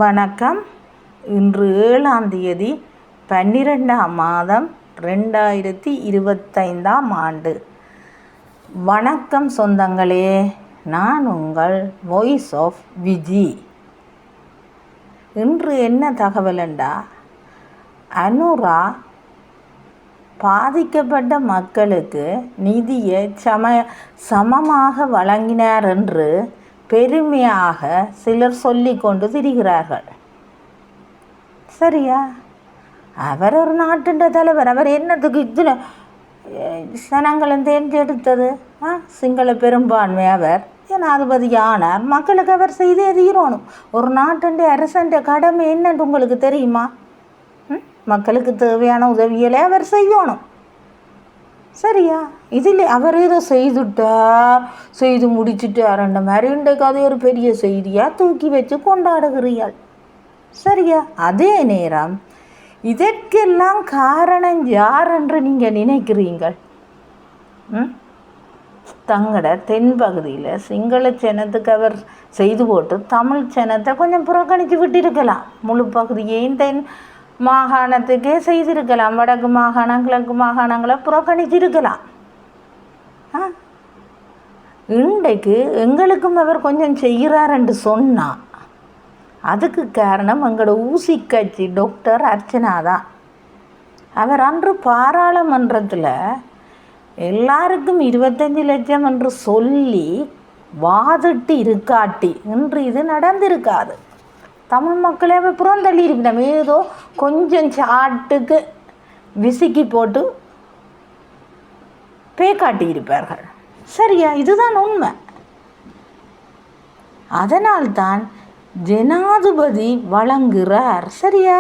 வணக்கம். இன்று 7ஆம் தேதி 12ஆம் மாதம் 2025ஆம் ஆண்டு. வணக்கம் சொந்தங்களே, நான் உங்கள் வாய்ஸ் ஆஃப் விஜி. இன்று என்ன தகவல் என்றா, அனுரா பாதிக்கப்பட்ட மக்களுக்கு நிதியை சமமாக வழங்கினார் என்று பெருமையாக சிலர் சொல்லி கொண்டு திரிகிறார்கள். சரியா? அவர் ஒரு நாட்டின் தலைவர். அவர் என்னத்துக்கு இத்தனை சனங்களும் தேர்ந்தெடுத்தது? சிங்கள பெரும்பான்மை. அவர் ஜனாதிபதி ஆனார். மக்களுக்கு அவர் செய்தே தீரணும். ஒரு நாட்டின் அரசன் கடமை என்னன்னு உங்களுக்கு தெரியுமா? மக்களுக்கு தேவையான உதவிகளை அவர் செய்யணும். சரியா? இதில் அவர் ஏதோ செய்து முடிச்சுட்டார்ன்ற மாதிரி இன்றைக்கு அது ஒரு பெரிய செய்தியாக தூக்கி வச்சு கொண்டாடுகிறீர்கள். சரியா? அதே நேரம் இதற்கெல்லாம் காரணம் யார் என்று நீங்கள் நினைக்கிறீங்கள்? தங்கட தென்பகுதியில் சிங்கள சனத்துக்கு அவர் செய்து போட்டு தமிழ் சனத்தை கொஞ்சம் புறக்கணித்து விட்டிருக்கலாம். முழு பகுதியையும் தென் மாகாணத்துக்கே செய்திருக்கலாம். வடக்கு மாகாணம் கிழக்கு மாகாணங்களை புறக்கணிச்சிருக்கலாம். இன்றைக்கு எங்களுக்கும் அவர் கொஞ்சம் செய்கிறார் என்று சொன்னால் அதுக்கு காரணம் எங்களோட ஊசி கட்சி டாக்டர் அர்ச்சனா தான். அவர் அன்று பாராளுமன்றத்தில் எல்லாருக்கும் 25 லட்சம் என்று சொல்லி வாதிட்டு இருக்காட்டி இன்று இது நடந்திருக்காது. தமிழ் மக்களே புறந்தள்ளி இருக்கணும். ஏதோ கொஞ்சம் சாட்டுக்கு விசுக்கி போட்டு காட்டியிருப்பார்கள். சரியா? இதுதான் உண்மை. அதனால்தான் ஜனாதிபதி வழங்குகிறார். சரியா?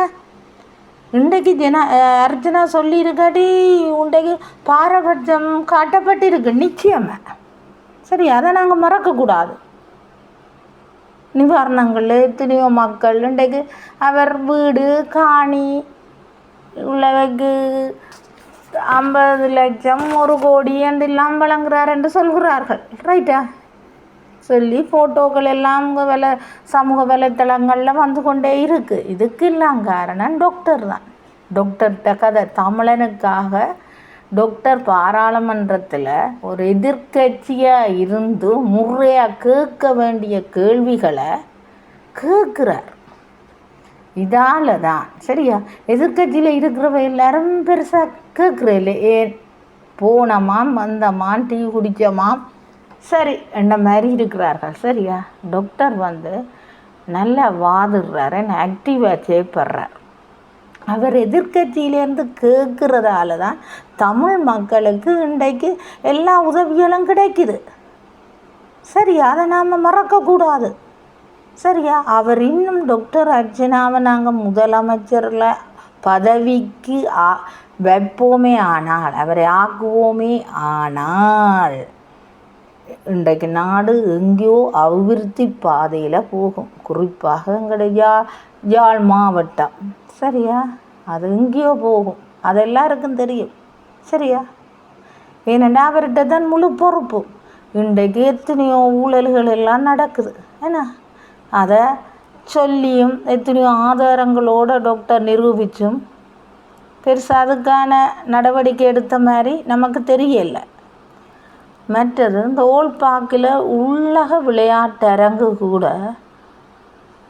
இன்றைக்கு அர்ச்சனா சொல்லியிருக்காட்டி இன்றைக்கு பாரபட்சம் காட்டப்பட்டிருக்கு நிச்சயமாக. சரி, அதை நாங்கள் மறக்கக்கூடாது. நிவாரணங்கள் எத்தனையோ மக்கள் இன்றைக்கு அவர் வீடு காணி உள்ளவைக்கு 50 லட்சம் 1 கோடி என்றெல்லாம் வழங்குகிறார் என்று சொல்கிறார்கள். ரைட்டா? சொல்லி ஃபோட்டோக்கள் எல்லாம் சமூக வலைத்தளங்களில் வந்து கொண்டே இருக்குது. இதுக்கெல்லாம் காரணம் டாக்டர் தான். டாக்டர்கிட்ட கதை தமிழனுக்காக டாக்டர் பாராளுமன்றத்தில் ஒரு எதிர்கட்சியாக இருந்து முறையாக கேட்க வேண்டிய கேள்விகளை கேட்குறார். இதால் தான். சரியா? எதிர்கட்சியில் இருக்கிறவ எல்லாரும் பெருசாக கேட்குறதில்ல. ஏன் போனமாம் வந்தமாம் டீ குடித்தமாம் சரி என்ன மாதிரி இருக்கிறார்கள். சரியா? டாக்டர் நல்லா வாதிடுறார், ஆக்டிவாக செய்யப்படுறார். அவர் எதிர்கட்சியிலேருந்து கேட்குறதால தான் தமிழ் மக்களுக்கு இன்றைக்கு எல்லா உதவிகளும் கிடைக்குது. சரியா? அதை நாம் மறக்கக்கூடாது. சரியா? அவர் இன்னும் டாக்டர் அர்ச்சனாவை நாங்கள் முதலமைச்சரில் பதவிக்கு வைப்போமே ஆனால், அவரை ஆக்குவோமே ஆனால் இன்றைக்கு நாடு எங்கேயோ அபிவிருத்தி பாதையில் போகும். குறிப்பாக எங்களுடைய யாழ் மாவட்டம். சரியா? அது எங்கேயோ போகும். அது எல்லாருக்கும் தெரியும். சரியா? ஏனென்றா அவர்கிட்ட தான் முழு பொறுப்பு. இன்றைக்கு எத்தனையோ ஊழல்கள் எல்லாம் நடக்குது. ஏன்னா அதை சொல்லியும் எத்தனையோ ஆதாரங்களோடு டாக்டர் நிரூபித்தும் பெருசாக அதுக்கான நடவடிக்கை எடுத்த மாதிரி நமக்கு தெரியலை. மற்றது இந்த ஓல்பாக்கில் உள்ளக விளையாட்டரங்கு கூட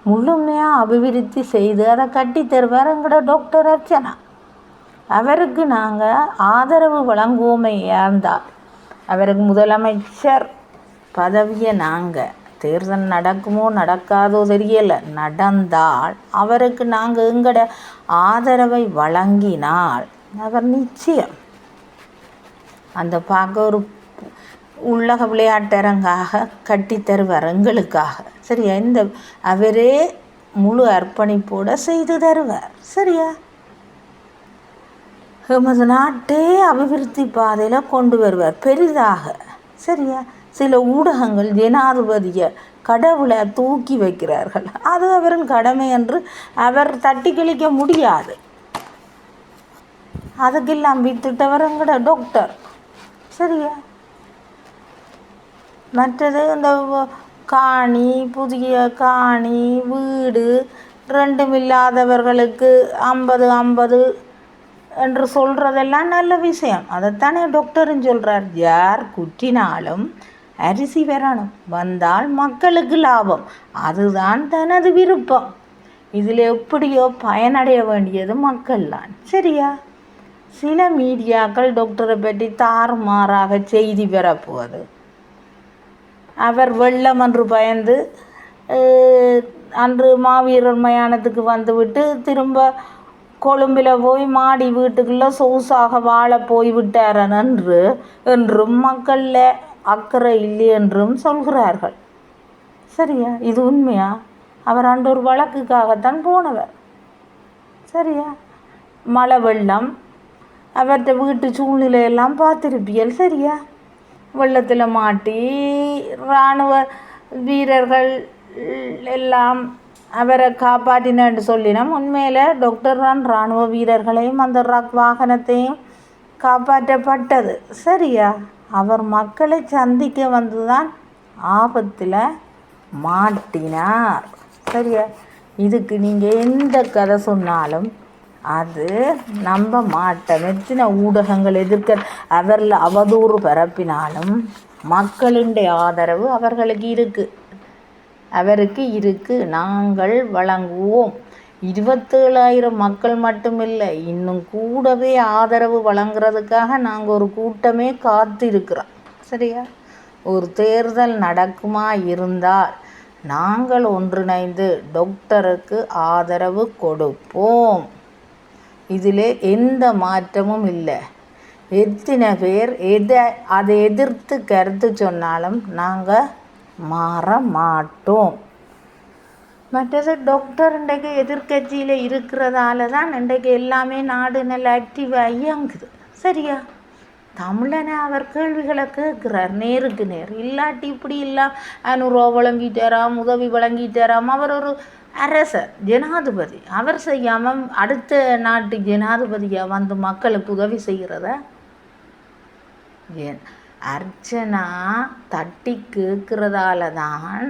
முழுமையாக அபிவிருத்தி செய்து அதை கட்டி தருவார் எங்களோட டாக்டர் அர்ச்சனா. அவருக்கு நாங்கள் ஆதரவு வழங்குவோமே இருந்தால், அவருக்கு முதலமைச்சர் பதவியை நாங்கள் தேர்தல் நடக்குமோ நடக்காதோ தெரியலை, நடந்தால் அவருக்கு நாங்கள் எங்களோட ஆதரவை வழங்கினால் அவர் நிச்சயம் அந்த பார்க்க ஒரு உள்ளக விளையாட்டரங்காக கட்டி தருவார் எங்களுக்காக. சரியா? அவரே முழு அர்ப்பணிப்போடு செய்து தருவார். சரியா? எமது நாட்டே அபிவிருத்தி பாதையில் கொண்டு வருவார் பெரிதாக. சரியா? சில ஊடகங்கள் ஜனாதிபதியை கடவுளை தூக்கி வைக்கிறார்கள். அது அவரின் கடமை என்று அவர் தட்டி கழிக்க முடியாது. அதுக்கெல்லாம் வித்துட்டவர் எங்கட டாக்டர். சரியா? மற்றது இந்த காணி, புதிய காணி, வீடு ரெண்டும் இல்லாதவர்களுக்கு 50-50 என்று சொல்கிறதெல்லாம் நல்ல விஷயம். அதைத்தானே டாக்டரும் சொல்கிறார். யார் குற்றினாலும் அரிசி வரணும், வந்தால் மக்களுக்கு லாபம், அதுதான் தனது விருப்பம். இதில் எப்படியோ பயனடைய வேண்டியது மக்கள் தான். சரியா? சில மீடியாக்கள் டாக்டரை பற்றி தாறுமாறாக செய்தி பெறப்போகுது. அவர் வெள்ளம் என்று பயந்து அன்று மாவீரர் மயானத்துக்கு வந்துவிட்டு திரும்ப கொழும்பில் போய் மாடி வீட்டுக்குள்ளே சொகுசாக வாழ போய்விட்டார் என்றும் மக்களில் அக்கறை இல்லை என்றும் சொல்கிறார்கள். சரியா? இது உண்மையா? அவர் அன்று ஒரு வழக்குக்காகத்தான் போனவர். சரியா? மழை வெள்ளம் அவர்கிட்ட வீட்டு சூழ்நிலையெல்லாம் பார்த்துருப்பியல். சரியா? வெள்ளத்தில் மாட்டி இராணுவ வீரர்கள் எல்லாம் அவரை காப்பாற்றினு சொல்லினோம். உண்மையில் டாக்டர் தான் இராணுவ வீரர்களையும் அந்த வாகனத்தையும் காப்பாற்றப்பட்டது. சரியா? அவர் மக்களை சந்திக்க வந்து தான் ஆபத்தில் மாட்டினார். சரியா? இதுக்கு நீங்கள் எந்த கதை சொன்னாலும் அது நம்ப மாட்டேன். எத்தனை ஊடகங்கள் எதிர்க்க அவரில் அவதூறு பரப்பினாலும் மக்களுடைய ஆதரவு அவருக்கு இருக்குது. நாங்கள் வழங்குவோம். 27,000 மக்கள் மட்டுமில்லை, இன்னும் கூடவே ஆதரவு வழங்குறதுக்காக நாங்கள் ஒரு கூட்டமே காத்திருக்கிறோம். சரியா? ஒரு தேர்தல் நடக்குமா இருந்தால் நாங்கள் ஒன்றிணைந்து டாக்டருக்கு ஆதரவு கொடுப்போம். இதில் எந்த மாற்றமும் இல்லை. எத்தனை பேர் அதை எதிர்த்து கருத்து சொன்னாலும் நாங்கள் மாற மாட்டோம். மற்றது டாக்டர் இன்றைக்கு எதிர்கட்சியில் இருக்கிறதால தான் இன்றைக்கு எல்லாமே நாடு நல்ல ஆக்டிவாக இயங்குது. சரியா? தமிழனை அவர் கேள்விகளை கேட்குறார் நேருக்கு நேர். இல்லாட்டி இப்படி இல்லை 500 ரூபா வழங்கிட்டாராம், உதவி வழங்கிட்டாராம். அவர் ஒரு அரசர், ஜனாதிபதி. அவர் செய்யாமல் அடுத்த நாட்டு ஜனாதிபதியாக வந்து மக்களுக்கு உதவி செய்கிறத அர்ச்சனா தட்டி கேட்குறதால தான்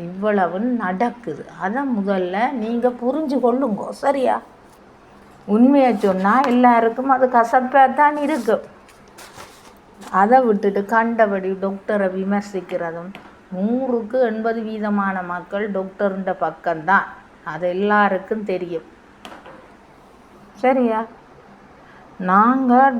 இவ்வளவு நடக்குது. அதை முதல்ல நீங்கள் புரிஞ்சு கொள்ளுங்க. சரியா? உண்மையை சொன்னால் எல்லாருக்கும் அது கசப்பாக தான் இருக்கும். அதை விட்டுட்டு கண்டபடி டாக்டரை விமர்சிக்கிறதும் 100க்கு 80% மக்கள் டாக்டருன்ற பக்கம்தான். அது எல்லாருக்கும் தெரியும். சரியா? நாங்கள்லாம்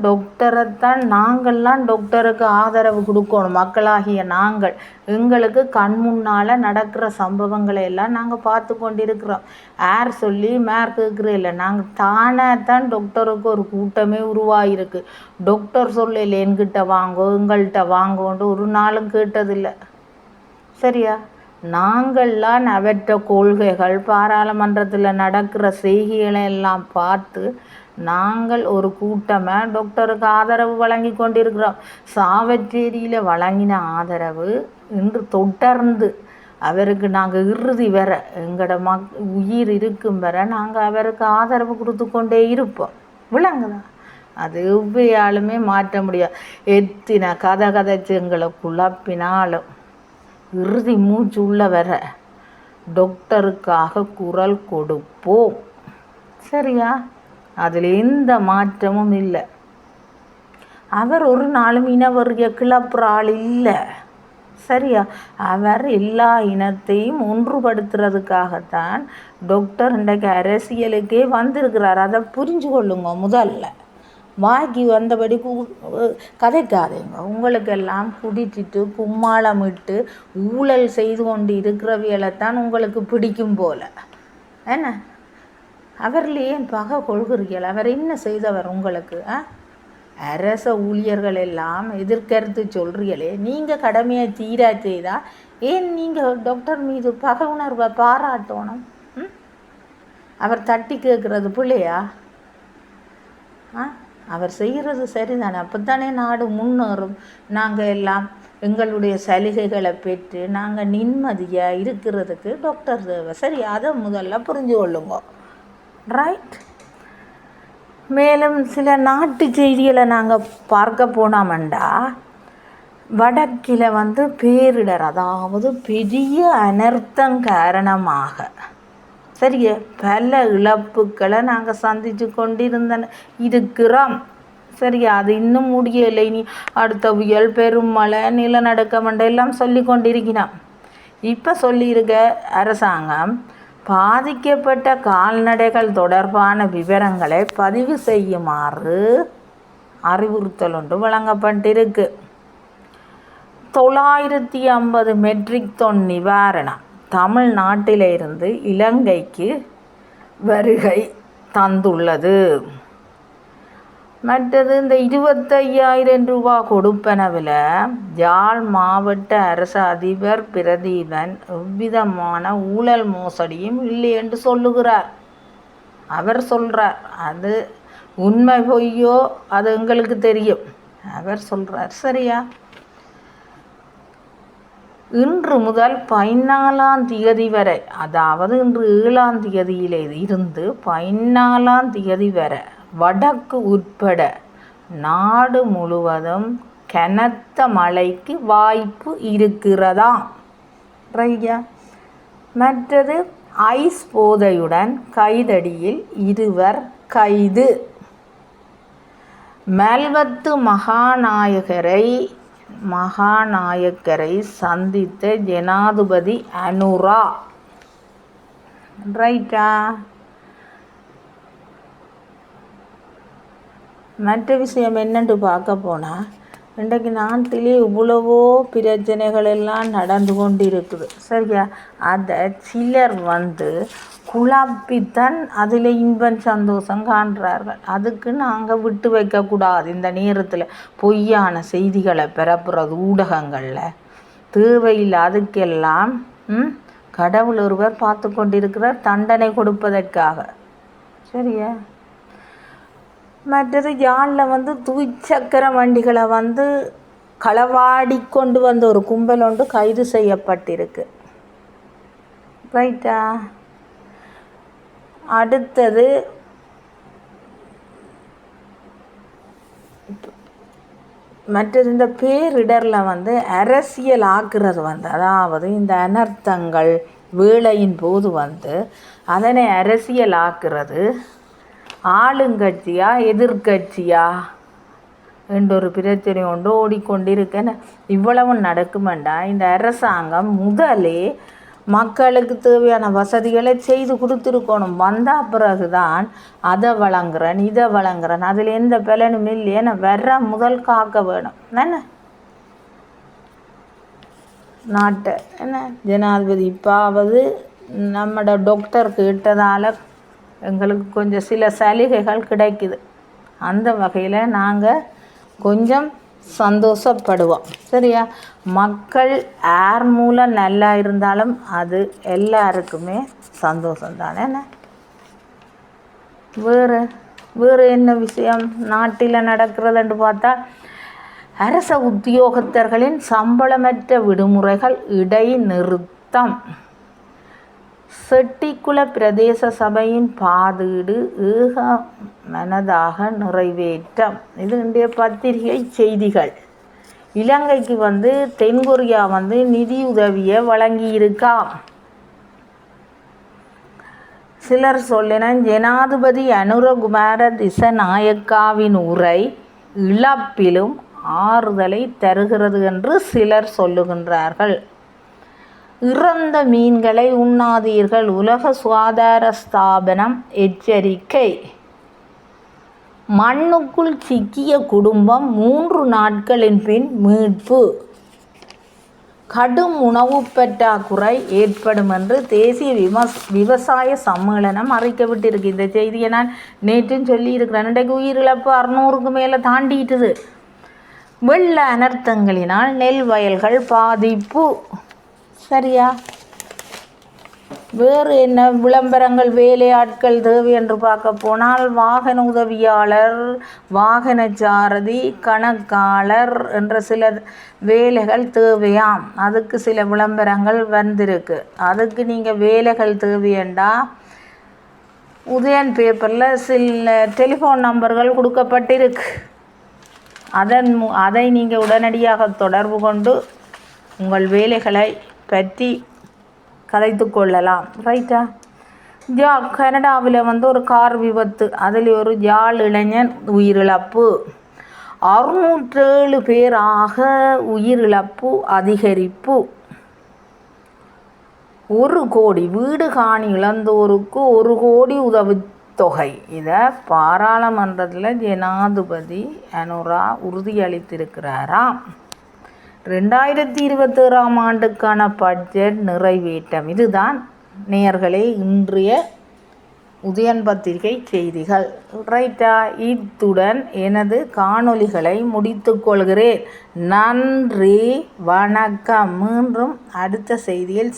டாக்டருக்கு ஆதரவு கொடுக்கணும். மக்களாகிய நாங்கள் எங்களுக்கு கண் முன்னால் நடக்கிற சம்பவங்களை எல்லாம் நாங்கள் பார்த்து கொண்டிருக்கிறோம். யார் சொல்லி கேட்குற இல்லை. நாங்கள் தானே டாக்டருக்கு ஒரு கூட்டமே உருவாகிருக்கு. டாக்டர் சொல்லலை என்கிட்ட வாங்கோ எங்கள்கிட்ட வாங்கோன்ட்டு ஒரு நாளும் கேட்டதில்லை. சரியா? நாங்கள்லாம் அவற்ற கொள்கைகள் பாராளுமன்றத்தில் நடக்கிற செய்திகளை எல்லாம் பார்த்து நாங்கள் ஒரு கூட்டமாக டாக்டருக்கு ஆதரவு வழங்கி கொண்டிருக்கிறோம். சாவச்சேரியில் வழங்கின ஆதரவு இன்று தொடர்ந்து அவருக்கு நாங்கள் இறுதி வர எங்களோட உயிர் இருக்கும் வர நாங்கள் அவருக்கு ஆதரவு கொடுத்து கொண்டே இருப்போம். விளங்குதா? அது எவ்வையாலுமே மாற்ற முடியாது. எத்தனை கதைச்சு எங்களை குழப்பினாலும் இறுதி மூச்சு உள்ள வர டாக்டருக்காக குரல் கொடுப்போம். சரியா? அதில் எந்த மாற்றமும் இல்லை. அவர் ஒரு நாளும் இனவரிய கிளப்புற ஆள் இல்லை. சரியா? அவர் எல்லா இனத்தையும் ஒன்றுபடுத்துறதுக்காகத்தான் டாக்டர் இன்றைக்கு அரசியலுக்கே வந்திருக்கிறார். அதை புரிஞ்சு கொள்ளுங்க. முதல்ல வாங்கி வந்தபடி கதைக்காதீங்க. உங்களுக்கெல்லாம் குடிச்சிட்டு கும்மாளமிட்டு ஊழல் செய்து கொண்டு இருக்கிறவியலைத்தான் உங்களுக்கு பிடிக்கும் போல. என்ன அவரில் ஏன் பகை கொள்கிறீர்கள்? அவர் என்ன செய்தவர் உங்களுக்கு? அரச ஊழியர்கள் எல்லாம் எதிர்கருத்து சொல்கிறீங்களே, நீங்கள் கடமையை தீரா செய்தால் ஏன் நீங்கள் டாக்டர் மீது பகை உணர்வை பாராட்டணும்? அவர் தட்டி கேட்குறது பிள்ளையா? அவர் செய்கிறது சரிதானே? அப்போத்தானே நாடு முன்னேறும். நாங்கள் எல்லாம் எங்களுடைய சலுகைகளை பெற்று நாங்கள் நிம்மதியாக இருக்கிறதுக்கு டாக்டர் தேவை. சரி, அதை முதல்ல புரிஞ்சு கொள்ளுங்க. ரைட்? மேலும் சில நாட்டு செய்திகளை நாங்கள் பார்க்க போனோம்டா, வடக்கில் பேரிடர், அதாவது பெரிய அனர்த்தம் காரணமாக சரியா, பல இழப்புக்களை நாங்கள் சந்தித்து இருக்கிறோம். சரியா, அது இன்னும் முடியலை. இனி அடுத்த புயல், பெருமழை, நிலநடுக்கம் எல்லாம் சொல்லி கொண்டிருக்கிறோம். இப்போ சொல்லியிருக்க அரசாங்கம் பாதிக்கப்பட்ட கால்நடைகள் தொடர்பான விவரங்களை பதிவு செய்யுமாறு அறிவுறுத்தல் ஒன்று வழங்கப்பட்டிருக்கு. 950 மெட்ரிக் டன் நிவாரணம் தமிழ்நாட்டிலிருந்து இலங்கைக்கு வருகை தந்துள்ளது. மற்றது இந்த 25,000 ரூபா கொடுப்பனவில் யாழ் மாவட்ட அரசு அதிபர் பிரதீபன் எவ்விதமான ஊழல் மோசடியும் இல்லை என்று சொல்லுகிறார். அவர் சொல்கிறார். அது உண்மை பொய்யோ அது எங்களுக்கு தெரியும். அவர் சொல்கிறார். சரியா, இன்று முதல் 14ஆம் தேதி வரை, அதாவது இன்று 7ஆம் தேதியிலே இருந்து 14ஆம் தேதி வரை வடக்கு உட்பட நாடு முழுவதும் கனத்த மழைக்கு வாய்ப்பு இருக்கிறதாம். ரையா, மற்றது ஐஸ் போதையுடன் கைதடியில் 2 கைது. மல்வத்து மகாநாயகரை சந்தித்த ஜனாதிபதி அனுரா. ரைட்டா, மற்ற விஷயம் என்னென்று பார்க்க போனால், இன்றைக்கு நாட்டிலே இவ்வளவோ பிரச்சனைகள் எல்லாம் நடந்து கொண்டு இருக்குது. சரியா, அதை சிலர் குழப்பித்தான் அதில் இன்பம் சந்தோஷம் காண்றார்கள். அதுக்கு நாங்கள் விட்டு வைக்கக்கூடாது. இந்த நேரத்தில் பொய்யான செய்திகளை பரப்புறது ஊடகங்களில் தேவையில்லை. அதுக்கெல்லாம் கடவுள் ஒருவர் பார்த்து கொண்டிருக்கிறார், தண்டனை கொடுப்பதற்காக. சரியா, மற்றது யாழில் துவிச்சக்கர வண்டிகளை களவாடி கொண்டு வந்த ஒரு கும்பல் ஒன்று கைது செய்யப்பட்டிருக்கு. ரைட்டா, அடுத்தது மற்றது இந்த பேரிடரில் அரசியல் ஆக்குறது அதாவது இந்த அனர்த்தங்கள் வேளையின் போது அதனை அரசியல் ஆக்குறது ஆளுங்கட்சியா எதிர்கட்சியா என்றொரு பிரச்சனை ஒன்று ஓடிக்கொண்டிருக்கேன்னு இவ்வளவு நடக்குமெண்டா இந்த அரசாங்கம் முதலே மக்களுக்கு தேவையான வசதிகளை செய்து கொடுத்துருக்கணும். வந்த பிறகுதான் அதை வழங்குறேன் இதை வழங்குறேன், அதில் எந்த பலனும் இல்லைன்னு வர்ற முதல் காக்க வேணும். என்ன நாட்டை என்ன ஜனாதிபதி இப்பாவது நம்மட டாக்டர் கேட்டதால் எங்களுக்கு கொஞ்சம் சில சலுகைகள் கிடைக்குது. அந்த வகையில் நாங்கள் கொஞ்சம் சந்தோஷப்படுவோம். சரியா, மக்கள் யார் மூலம் நல்லா இருந்தாலும் அது எல்லாருக்குமே சந்தோஷம்தானே. என்ன வேறு என்ன விஷயம் நாட்டில் நடக்கிறதுன்னு பார்த்தா, அரச உத்தியோகத்தர்களின் சம்பளமற்ற விடுமுறைகள் இடைநிறுத்தம். செட்டிக்குள பிரதேச சபையின் பாதீடு ஏகமனதாக நிறைவேற்றம். இது இன்றைய பத்திரிகை செய்திகள். இலங்கைக்கு தென்கொரியா நிதியுதவியை வழங்கியிருக்காம். சிலர் சொல்லின ஜனாதிபதி அனுரகுமார திசநாயக்காவின் உரை இழப்பிலும் ஆறுதலை தருகிறது என்று சிலர் சொல்லுகின்றார்கள். இறந்த மீன்களை உண்ணாதீர்கள், உலக சுகாதார ஸ்தாபனம் எச்சரிக்கை. மண்ணுக்குள் சிக்கிய குடும்பம் 3 நாட்களின் பின் மீட்பு. கடும் உணவு பற்றாக்குறை ஏற்படும் என்று தேசிய விவசாய சம்மேளனம் அறிக்கைவிட்டிருக்கு. இந்த செய்தியை நான் நேற்றும் சொல்லியிருக்கிறேன். இன்றைக்கு உயிரிழப்பு 600க்கு மேலே தாண்டிட்டுது. வெள்ள அனர்த்தங்களினால் நெல் வயல்கள் பாதிப்பு. சரியா, வேறு என்ன விளம்பரங்கள் வேலையாட்கள் தேவை என்று பார்க்க போனால், வாகன உதவியாளர், வாகன சாரதி, கணக்காளர் என்ற சில வேலைகள் தேவையாம். அதுக்கு சில விளம்பரங்கள் வந்திருக்கு. அதுக்கு நீங்கள் வேலைகள் தேவையண்டா உதயன் பேப்பரில் சில டெலிஃபோன் நம்பர்கள் கொடுக்கப்பட்டிருக்கு. அதை நீங்கள் உடனடியாக தொடர்பு கொண்டு உங்கள் வேலைகளை பற்றி கதைத்து கொள்ளலாம். ரைட்டா, கனடாவில் ஒரு கார் விபத்து, அதில் ஒரு யாழ் இளைஞன் உயிரிழப்பு. 607 பேராக உயிரிழப்பு அதிகரிப்பு. 1 கோடி வீடு காணி இழந்தோருக்கு 1 கோடி உதவித்தொகை. இதை பாராளுமன்றத்தில் ஜனாதிபதி அனுரா உறுதியளித்திருக்கிறாராம். 2021 ஆண்டுக்கான பட்ஜெட் நிறைவேற்றம். இதுதான் நேயர்களே இன்றைய உதயன் பத்திரிகை செய்திகள். ரைட்டா, இத்துடன் எனது காணொளிகளை முடித்துக் கொள்கிறேன். நன்றி, வணக்கம். மீண்டும் அடுத்த செய்தியில்